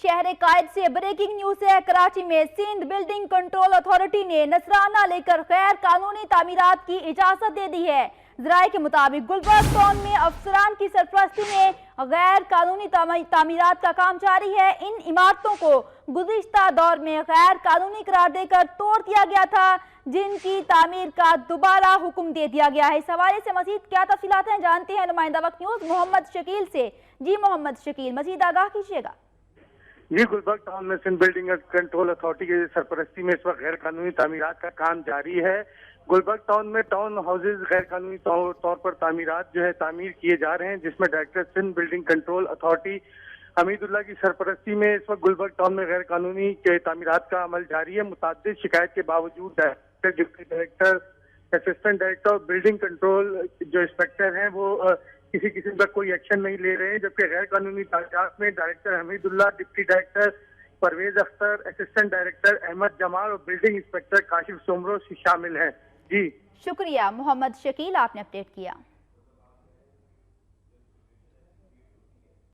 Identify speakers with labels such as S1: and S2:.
S1: शहर कायद से breaking news है। कराची में सिंध बिल्डिंग कंट्रोल अथॉरिटी ने नजराना लेकर गैर कानूनी तामीरात की इजाजत दे दी है। जराये के मुताबिक गुलबर्ग टाउन में अफसरान की सरपरस्ती में गैर कानूनी तामीरात का काम जारी है। इन इमारतों को गुज़िश्ता दौर में गैर कानूनी करार देकर तोड़ दिया गया था, जिनकी तामीर का दोबारा हुक्म दे दिया गया है। इस हवाले से मजीद क्या तफसीलात हैं, जानते हैं नुमाइंदा वक्त न्यूज मोहम्मद शकील से। जी मोहम्मद शकील, मजीद आगाह कीजिएगा।
S2: जी, गुलबर्ग टाउन में सिंध बिल्डिंग कंट्रोल अथॉरिटी की सरपरस्ती में इस वक्त गैर कानूनी तामीरात का काम जारी है। गुलबर्ग टाउन में टाउन हाउसेज गैर कानूनी तौर पर तामीरात तामीर किए जा रहे हैं, जिसमें director Sindh building control authority Hamidullah की सरपरस्ती में इस वक्त गुलबर्ग टाउन में गैर कानूनी तामीरात का अमल जारी है। मुतअद्दिद शिकायत के बावजूद director, deputy director, assistant director और बिल्डिंग कंट्रोल जो इंस्पेक्टर हैं वो किसी किस्म का कोई एक्शन नहीं ले रहे हैं, जबकि गैर कानूनी तामीरात में director Hamidullah, deputy director Parvez Akhtar, assistant director Ahmad Jamal और बिल्डिंग इंस्पेक्टर काशिफ सोमरोज शामिल हैं। जी
S1: शुक्रिया मोहम्मद शकील, आपने अपडेट किया।